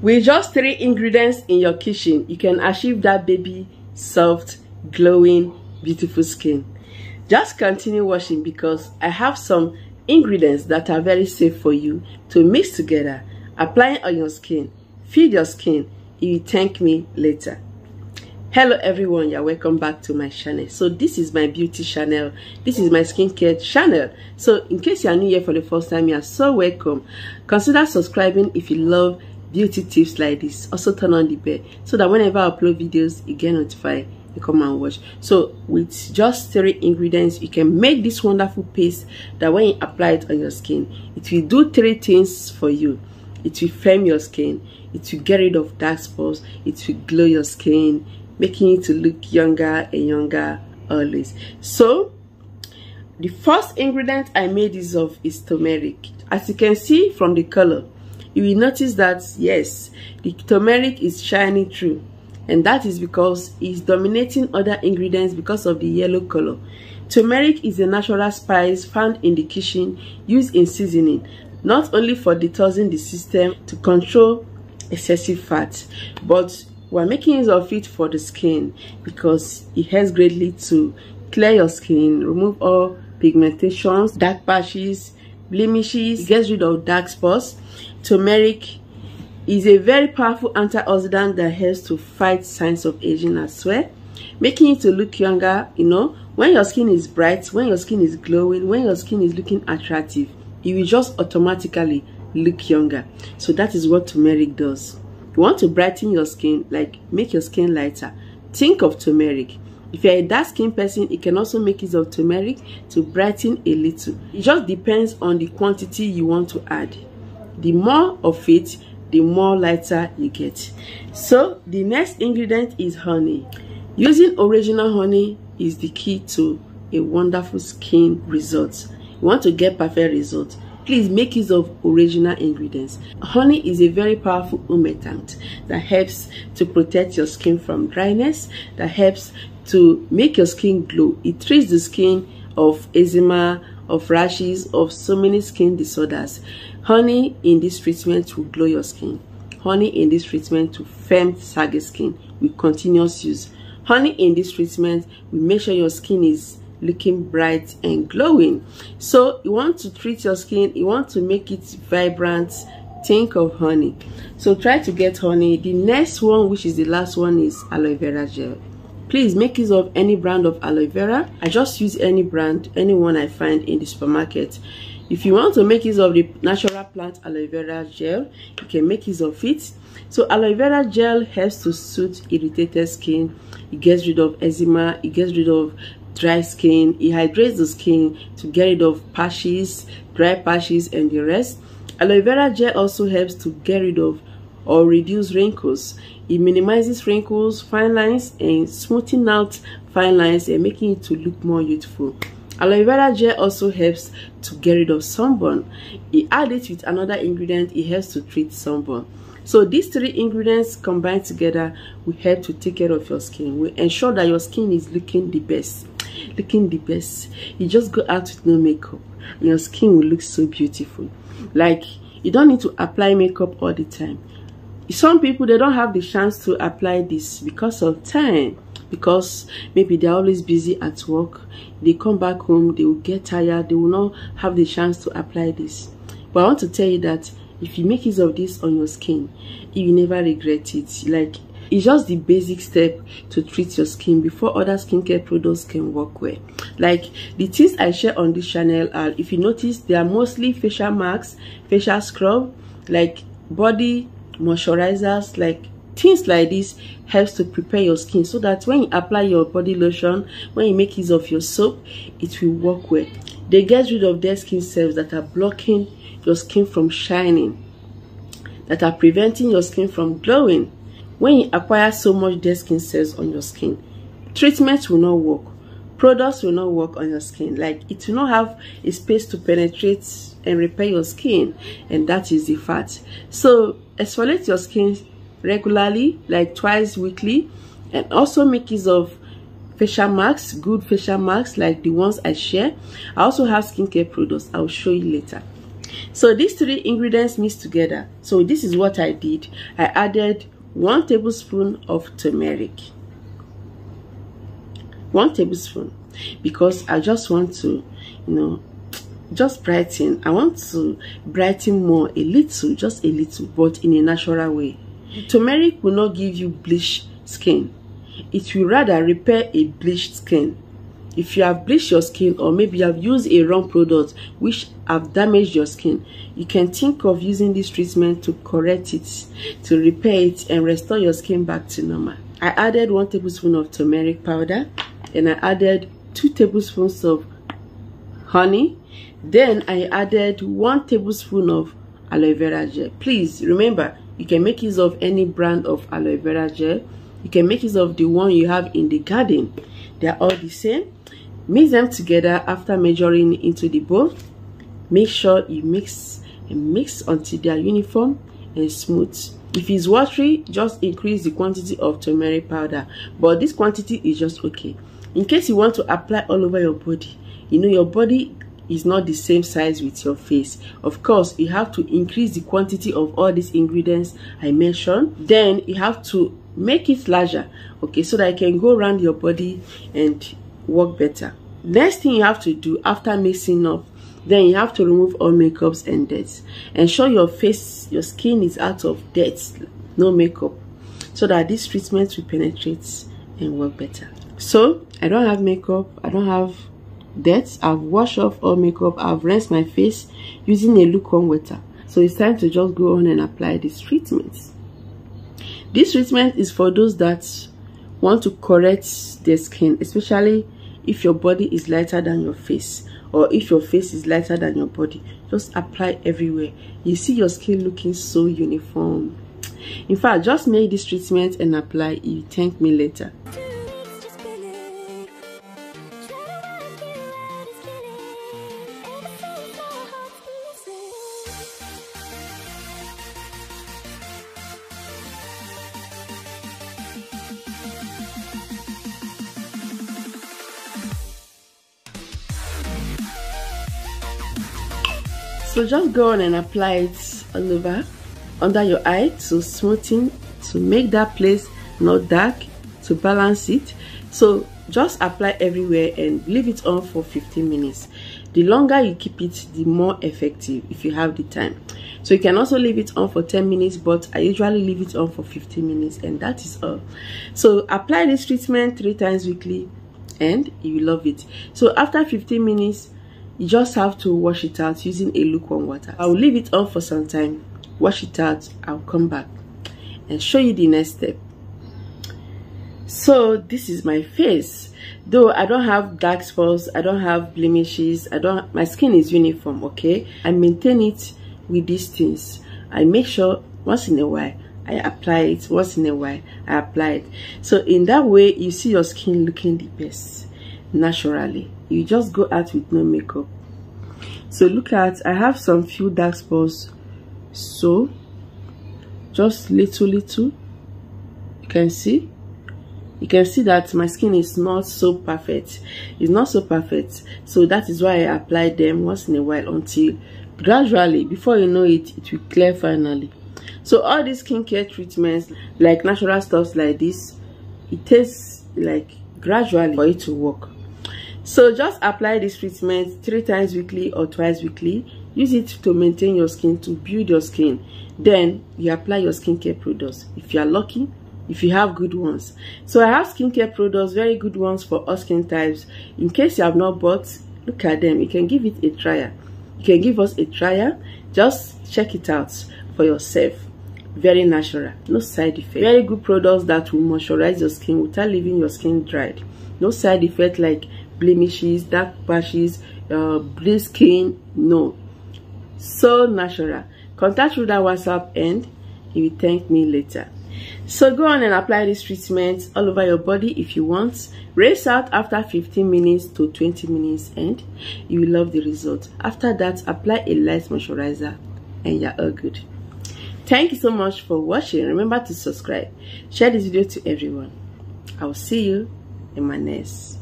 With just 3 ingredients in your kitchen, you can achieve that baby soft, glowing, beautiful skin. Just continue watching because I have some ingredients that are very safe for you to mix together, apply it on your skin, feed your skin. You will thank me later. Hello everyone, you're welcome back to my channel. So this is my beauty channel, this is my skincare channel. So in case you are new here for the first time, you are so welcome. Consider subscribing if you love beauty tips like this. Also turn on the bell so that whenever I upload videos you get notified, you come and watch. So with just 3 ingredients, you can make this wonderful paste that when you apply it on your skin, it will do 3 things for you. It will firm your skin, it will get rid of dark spots, it will glow your skin, making it to look younger and younger always. So the first ingredient I made use of is turmeric. As you can see from the color, you will notice that yes, the turmeric is shining through, and that is because it's dominating other ingredients because of the yellow color. Turmeric is a natural spice found in the kitchen, used in seasoning, not only for detoxing the system to control excessive fat, but we're making use of it for the skin because it helps greatly to clear your skin, remove all pigmentations, dark patches, blemishes, it gets rid of dark spots. Turmeric is a very powerful antioxidant that helps to fight signs of aging as well, making it to look younger. You know, when your skin is bright, when your skin is glowing, when your skin is looking attractive, you will just automatically look younger. So that is what turmeric does. You want to brighten your skin, like make your skin lighter, think of turmeric. If you're a dark skin person, you can also make use of turmeric to brighten a little. It just depends on the quantity you want to add. The more of it, the more lighter you get. So the next ingredient is honey. Using original honey is the key to a wonderful skin result. You want to get perfect results, please make use of original ingredients. Honey is a very powerful humectant that helps to protect your skin from dryness, that helps to make your skin glow. It treats the skin of eczema, of rashes, of so many skin disorders. Honey in this treatment will glow your skin. Honey in this treatment will firm saggy skin with continuous use. Honey in this treatment will make sure your skin is looking bright and glowing. So you want to treat your skin, you want to make it vibrant, think of honey. So try to get honey. The next one, which is the last one, is aloe vera gel. Please make use of any brand of aloe vera. I just use any brand, any one I find in the supermarket. If you want to make use of the natural plant aloe vera gel, you can make use of it. So aloe vera gel helps to soothe irritated skin. It gets rid of eczema, it gets rid of dry skin, it hydrates the skin to get rid of patches, dry patches, and the rest. Aloe vera gel also helps to get rid of or reduce wrinkles. It minimizes wrinkles, fine lines, and smoothing out fine lines and making it to look more youthful. Aloe vera gel also helps to get rid of sunburn. You add it with another ingredient, it helps to treat sunburn. So these 3 ingredients combined together will help to take care of your skin, will ensure that your skin is looking the best. You just go out with no makeup and your skin will look so beautiful. Like, you don't need to apply makeup all the time. Some people, they don't have the chance to apply this because of time, because maybe they're always busy at work. They come back home, they will get tired, they will not have the chance to apply this. But I want to tell you that if you make use of this on your skin, you will never regret it. Like, it's just the basic step to treat your skin before other skincare products can work well. Like, the things I share on this channel are, if you notice, they are mostly facial masks, facial scrub, like body moisturizers, like things like this helps to prepare your skin so that when you apply your body lotion, when you make use of your soap, it will work well. They get rid of dead skin cells that are blocking your skin from shining, that are preventing your skin from glowing. When you acquire so much dead skin cells on your skin, treatments will not work, products will not work on your skin. Like, it will not have a space to penetrate and repair your skin, and that is the fact. So exfoliate your skin regularly, like twice weekly, and also make use of facial masks, good facial masks like the ones I share. I also have skincare products, I'll show you later. So these three ingredients mixed together. So this is what I did. I added 1 tablespoon of turmeric. 1 tablespoon, because I just want to, just brighten. I want to brighten more, a little, just a little, but in a natural way. Turmeric will not give you bleached skin. It will rather repair a bleached skin. If you have bleached your skin, or maybe you have used a wrong product which have damaged your skin, you can think of using this treatment to correct it, to repair it, and restore your skin back to normal. I added 1 tablespoon of turmeric powder, and I added 2 tablespoons of honey. Then I added 1 tablespoon of aloe vera gel. Please remember, you can make use of any brand of aloe vera gel. You can make use of the one you have in the garden. They are all the same. Mix them together after measuring into the bowl. Make sure you mix and mix until they are uniform and smooth. If it's watery, just increase the quantity of turmeric powder, but this quantity is just okay. In case you want to apply all over your body, your body is not the same size with your face. Of course, you have to increase the quantity of all these ingredients I mentioned. Then you have to make it larger, okay, so that it can go around your body and work better. Next thing you have to do after mixing up, then you have to remove all makeups and dirt. Ensure your face, your skin is out of dirt, no makeup, so that this treatment will penetrate and work better. So I don't have makeup, I don't have dirt. I've washed off all makeup. I've rinsed my face using a lukewarm water. So it's time to just go on and apply this treatment. This treatment is for those that want to correct their skin, especially if your body is lighter than your face, or if your face is lighter than your body. Just apply everywhere. You see your skin looking so uniform. In fact, just make this treatment and apply. You thank me later. So just go on and apply it all over, under your eye, to smoothen, to make that place not dark, to balance it. So just apply everywhere and leave it on for 15 minutes. The longer you keep it, the more effective, if you have the time. So you can also leave it on for 10 minutes, but I usually leave it on for 15 minutes, and that is all. So apply this treatment 3 times weekly and you will love it. So after 15 minutes, you just have to wash it out using a lukewarm water. I'll leave it on for some time, wash it out, I'll come back and show you the next step. So this is my face. Though I don't have dark spots, I don't have blemishes, my skin is uniform, okay? I maintain it with these things. I make sure once in a while I apply it, once in a while I apply it. So in that way, you see your skin looking the best naturally. You just go out with no makeup. So look at, I have some few dark spots, so just little. You can see that my skin is not so perfect. It's not so perfect. So that is why I apply them once in a while until gradually, before you know it, it will clear finally. So all these skincare treatments, like natural stuffs like this, it takes like gradually for it to work. So just apply this treatment 3 times weekly or twice weekly. Use it to maintain your skin, to build your skin. Then you apply your skincare products if you are lucky, if you have good ones. So I have skincare products, very good ones for all skin types. In case you have not bought, look at them. You can give it a trial. You can give us a trial. Just check it out for yourself. Very natural, no side effect. Very good products that will moisturize your skin without leaving your skin dried. No side effect like blemishes, dark patches, bleach skin. No, so natural. Contact through that WhatsApp and you will thank me later. So go on and apply this treatment all over your body if you want. Rinse out after 15 minutes to 20 minutes and you will love the result. After that, apply a light moisturizer and you're all good. Thank you so much for watching. Remember to subscribe. Share this video to everyone. I will see you in my next